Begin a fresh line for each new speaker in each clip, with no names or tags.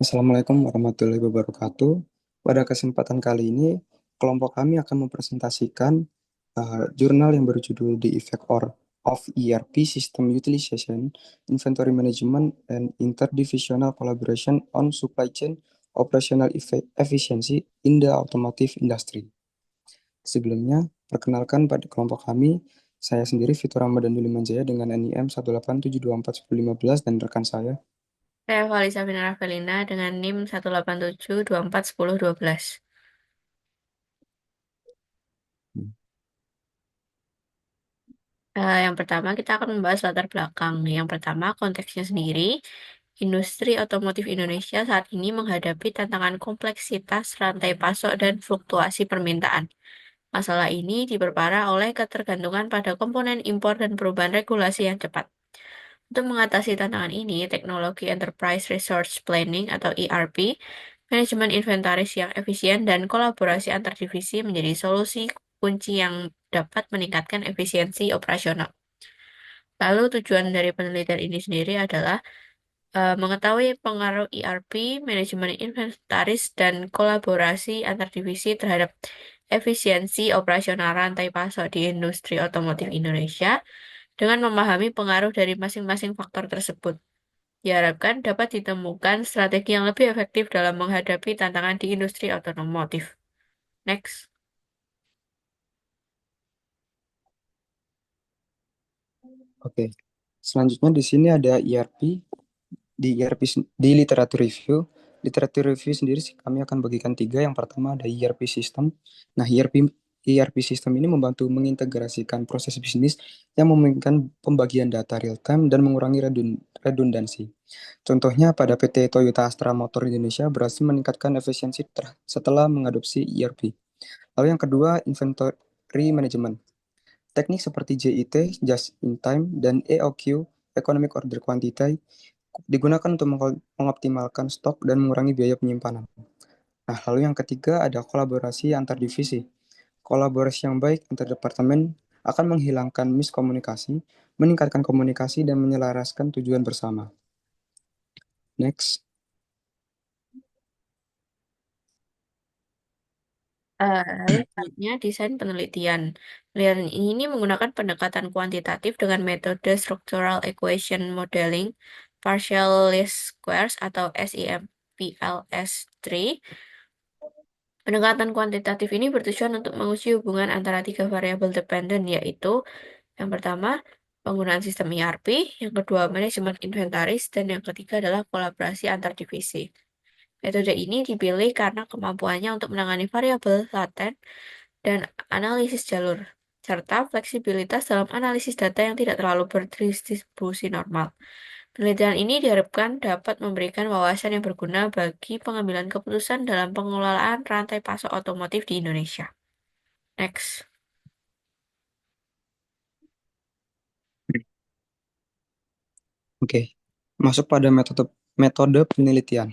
Assalamualaikum warahmatullahi wabarakatuh. Pada kesempatan kali ini, kelompok kami akan mempresentasikan jurnal yang berjudul The Effect of ERP System Utilization, Inventory Management, and Interdivisional Collaboration on Supply Chain Operational Efficiency in the Automotive Industry. Sebelumnya, perkenalkan pada kelompok kami, saya sendiri Fitur Ramadan Duli Manjaya dengan NIM 187241015 dan rekan saya.
Saya Valisa Finara Felina dengan NIM 187241012. Yang pertama kita akan membahas latar belakang. Yang pertama konteksnya sendiri. Industri otomotif Indonesia saat ini menghadapi tantangan kompleksitas rantai pasok dan fluktuasi permintaan. Masalah ini diperparah oleh ketergantungan pada komponen impor dan perubahan regulasi yang cepat. Untuk mengatasi tantangan ini, teknologi Enterprise Resource Planning atau ERP, manajemen inventaris yang efisien, dan kolaborasi antar divisi menjadi solusi kunci yang dapat meningkatkan efisiensi operasional. Lalu tujuan dari penelitian ini sendiri adalah mengetahui pengaruh ERP, manajemen inventaris, dan kolaborasi antar divisi terhadap efisiensi operasional rantai pasok di industri otomotif Indonesia dengan memahami pengaruh dari masing-masing faktor tersebut. Diharapkan dapat ditemukan strategi yang lebih efektif dalam menghadapi tantangan di industri otomotif. Next.
Oke, selanjutnya di sini ada ERP. Di literatur review. Literatur review sendiri sih kami akan bagikan tiga. Yang pertama ada ERP system. Nah, ERP system ini membantu mengintegrasikan proses bisnis yang memungkinkan pembagian data real time dan mengurangi redundansi. Contohnya pada PT Toyota Astra Motor Indonesia berhasil meningkatkan efisiensi setelah mengadopsi ERP. Lalu yang kedua, inventory management. Teknik seperti JIT, Just in Time, dan EOQ, Economic Order Quantity, digunakan untuk mengoptimalkan stok dan mengurangi biaya penyimpanan. Nah, lalu yang ketiga ada kolaborasi antar divisi. Kolaborasi yang baik antar departemen akan menghilangkan miskomunikasi, meningkatkan komunikasi, dan menyelaraskan tujuan bersama. Next.
Lalu selanjutnya desain penelitian. Penelitian ini menggunakan pendekatan kuantitatif dengan metode Structural Equation Modeling, Partial Least Squares atau SEMPLS3. Pendekatan kuantitatif ini bertujuan untuk menguji hubungan antara tiga variabel dependen, yaitu yang pertama, penggunaan sistem ERP, yang kedua, manajemen inventaris, dan yang ketiga adalah kolaborasi antar divisi. Metode ini dipilih karena kemampuannya untuk menangani variabel laten dan analisis jalur, serta fleksibilitas dalam analisis data yang tidak terlalu berdistribusi normal. Penelitian ini diharapkan dapat memberikan wawasan yang berguna bagi pengambilan keputusan dalam pengelolaan rantai pasok otomotif di Indonesia. Next.
Oke. Masuk pada metode penelitian.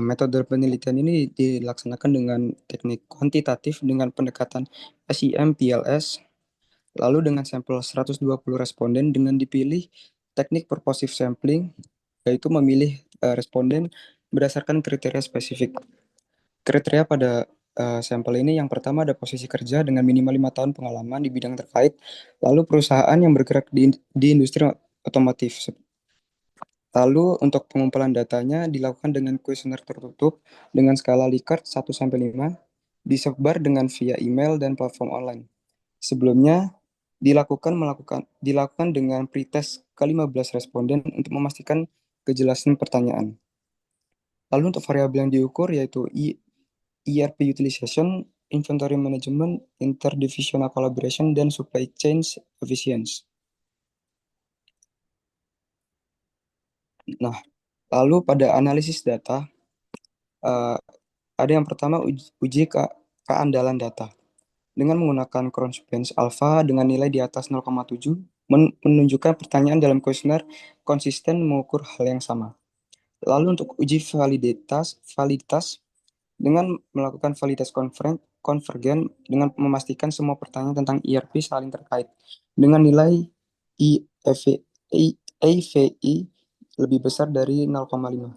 Metode penelitian ini dilaksanakan dengan teknik kuantitatif dengan pendekatan SEM-PLS, lalu dengan sampel 120 responden dengan dipilih teknik purposive sampling, yaitu memilih responden berdasarkan kriteria spesifik. Kriteria pada sampel ini yang pertama ada posisi kerja dengan minimal 5 tahun pengalaman di bidang terkait, lalu perusahaan yang bergerak di industri otomotif. Lalu untuk pengumpulan datanya dilakukan dengan kuesioner tertutup dengan skala Likert 1-5, disebar dengan via email dan platform online. Sebelumnya dilakukan dengan pretest ke-15 responden untuk memastikan kejelasan pertanyaan. Lalu untuk variabel yang diukur yaitu ERP utilization, inventory management, interdivisional collaboration, dan supply chain efficiency. Nah, lalu pada analisis data, eh, ada yang pertama uji keandalan data. Dengan menggunakan Crunchbase Alpha dengan nilai di atas 0,7, menunjukkan pertanyaan dalam kuesioner konsisten mengukur hal yang sama. Lalu untuk uji validitas dengan melakukan validitas konvergen dengan memastikan semua pertanyaan tentang ERP saling terkait dengan nilai EVI lebih besar dari 0,5.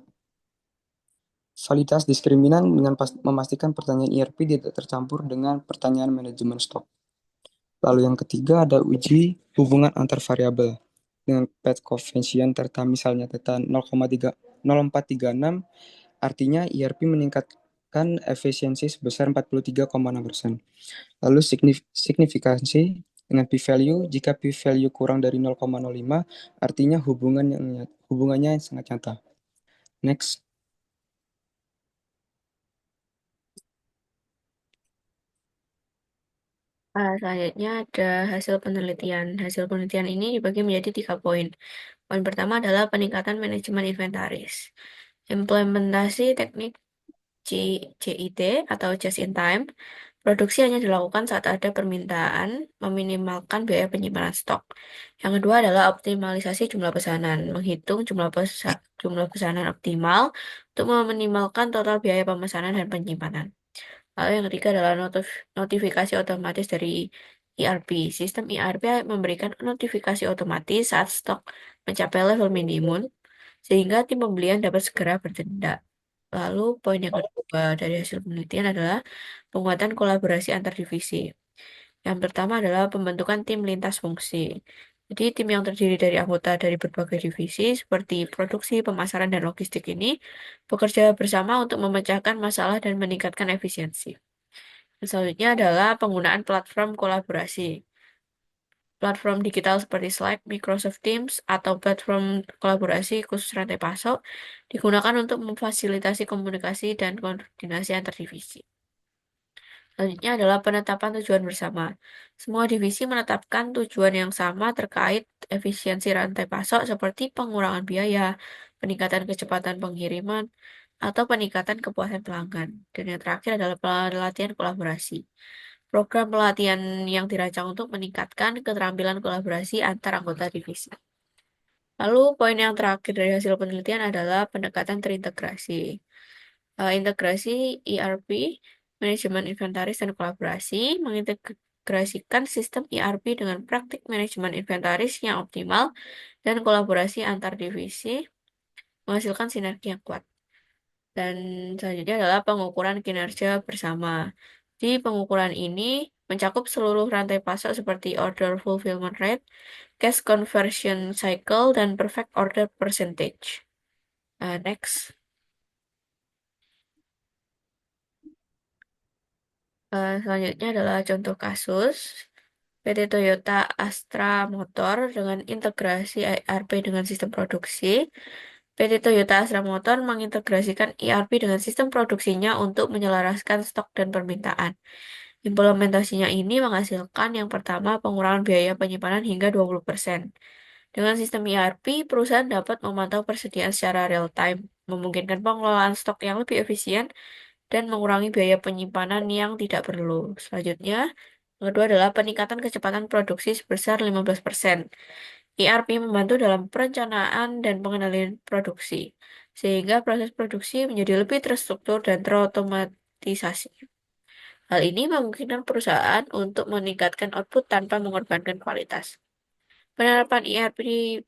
Validitas diskriminan dengan memastikan pertanyaan ERP tidak tercampur dengan pertanyaan manajemen stok. Lalu yang ketiga ada uji hubungan antar variabel dengan path coefficient serta misalnya theta 0,436, artinya ERP meningkatkan efisiensi sebesar 43,6%. Lalu signifikansi dengan p-value, jika p-value kurang dari 0,05, artinya hubungannya sangat nyata. Next.
Selanjutnya ada hasil penelitian. Hasil penelitian ini dibagi menjadi 3 poin. Poin pertama adalah peningkatan manajemen inventaris. Implementasi teknik JIT atau just in time. Produksi hanya dilakukan saat ada permintaan, meminimalkan biaya penyimpanan stok. Yang kedua adalah optimalisasi jumlah pesanan, menghitung jumlah pesanan optimal untuk meminimalkan total biaya pemesanan dan penyimpanan. Lalu yang ketiga adalah notifikasi otomatis dari ERP. Sistem ERP memberikan notifikasi otomatis saat stok mencapai level minimum, sehingga tim pembelian dapat segera bertindak. Lalu poin yang kedua dari hasil penelitian adalah penguatan kolaborasi antar divisi. Yang pertama adalah pembentukan tim lintas fungsi. Jadi tim yang terdiri dari anggota dari berbagai divisi seperti produksi, pemasaran, dan logistik ini bekerja bersama untuk memecahkan masalah dan meningkatkan efisiensi. Selanjutnya adalah penggunaan platform kolaborasi. Platform digital seperti Slack, Microsoft Teams, atau platform kolaborasi khusus rantai pasok digunakan untuk memfasilitasi komunikasi dan koordinasi antar divisi. Selanjutnya adalah penetapan tujuan bersama. Semua divisi menetapkan tujuan yang sama terkait efisiensi rantai pasok seperti pengurangan biaya, peningkatan kecepatan pengiriman, atau peningkatan kepuasan pelanggan. Dan yang terakhir adalah pelatihan kolaborasi. Program pelatihan yang dirancang untuk meningkatkan keterampilan kolaborasi antar anggota divisi. Lalu poin yang terakhir dari hasil penelitian adalah pendekatan terintegrasi. Integrasi ERP, manajemen inventaris dan kolaborasi, mengintegrasikan sistem ERP dengan praktik manajemen inventaris yang optimal dan kolaborasi antar divisi, menghasilkan sinergi yang kuat. Dan selanjutnya adalah pengukuran kinerja bersama. Di pengukuran ini mencakup seluruh rantai pasok seperti order fulfillment rate, cash conversion cycle, dan perfect order percentage. Next. Selanjutnya adalah contoh kasus. PT Toyota Astra Motor dengan integrasi ERP dengan sistem produksi. PT Toyota Astra Motor mengintegrasikan ERP dengan sistem produksinya untuk menyelaraskan stok dan permintaan. Implementasinya ini menghasilkan yang pertama pengurangan biaya penyimpanan hingga 20%. Dengan sistem ERP, perusahaan dapat memantau persediaan secara real time, memungkinkan pengelolaan stok yang lebih efisien dan mengurangi biaya penyimpanan yang tidak perlu. Selanjutnya, yang kedua adalah peningkatan kecepatan produksi sebesar 15%. ERP membantu dalam perencanaan dan pengendalian produksi, sehingga proses produksi menjadi lebih terstruktur dan terotomatisasi. Hal ini memungkinkan perusahaan untuk meningkatkan output tanpa mengorbankan kualitas. Penerapan ERP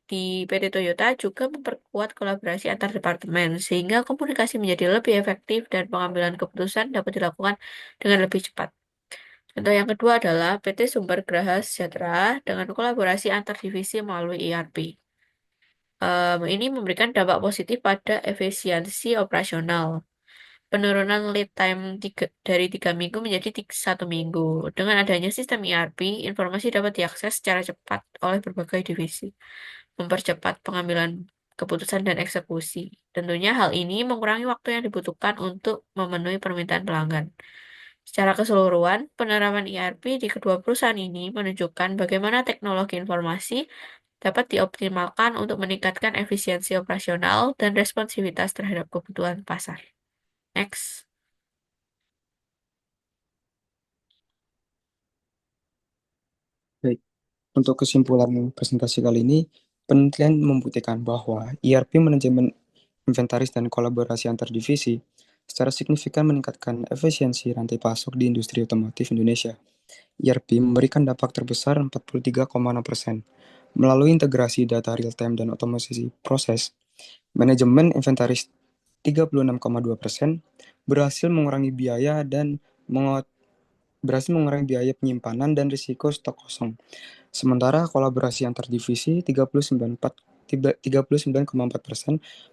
di PT Toyota juga memperkuat kolaborasi antar departemen, sehingga komunikasi menjadi lebih efektif dan pengambilan keputusan dapat dilakukan dengan lebih cepat. Contoh yang kedua adalah PT Sumber Graha Sejahtera dengan kolaborasi antar divisi melalui ERP. Ini memberikan dampak positif pada efisiensi operasional. Penurunan lead time dari 3 minggu menjadi 1 minggu. Dengan adanya sistem ERP, informasi dapat diakses secara cepat oleh berbagai divisi, mempercepat pengambilan keputusan dan eksekusi. Tentunya hal ini mengurangi waktu yang dibutuhkan untuk memenuhi permintaan pelanggan. Secara keseluruhan, penerapan ERP di kedua perusahaan ini menunjukkan bagaimana teknologi informasi dapat dioptimalkan untuk meningkatkan efisiensi operasional dan responsivitas terhadap kebutuhan pasar. Next.
Baik, untuk kesimpulan presentasi kali ini, penelitian membuktikan bahwa ERP manajemen inventaris dan kolaborasi antar divisi secara signifikan meningkatkan efisiensi rantai pasok di industri otomotif Indonesia. ERP memberikan dampak terbesar 43,6% melalui integrasi data real-time dan otomatisasi proses. Manajemen inventaris 36,2%, berhasil mengurangi biaya dan berhasil mengurangi biaya penyimpanan dan risiko stok kosong. Sementara kolaborasi antar divisi 39,4%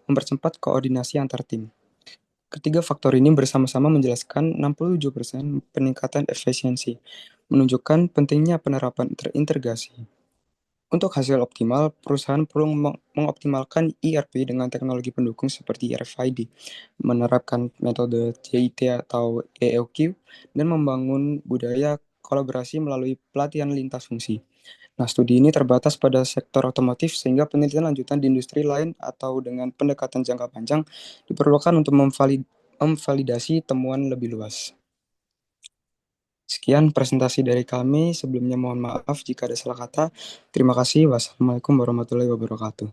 mempercepat koordinasi antar tim. Ketiga faktor ini bersama-sama menjelaskan 67% peningkatan efisiensi, menunjukkan pentingnya penerapan terintegrasi. Untuk hasil optimal, perusahaan perlu mengoptimalkan ERP dengan teknologi pendukung seperti RFID, menerapkan metode CIT atau EOQ, dan membangun budaya kolaborasi melalui pelatihan lintas fungsi. Nah, studi ini terbatas pada sektor otomotif sehingga penelitian lanjutan di industri lain atau dengan pendekatan jangka panjang diperlukan untuk memvalidasi temuan lebih luas. Sekian presentasi dari kami. Sebelumnya mohon maaf jika ada salah kata. Terima kasih. Wassalamualaikum warahmatullahi wabarakatuh.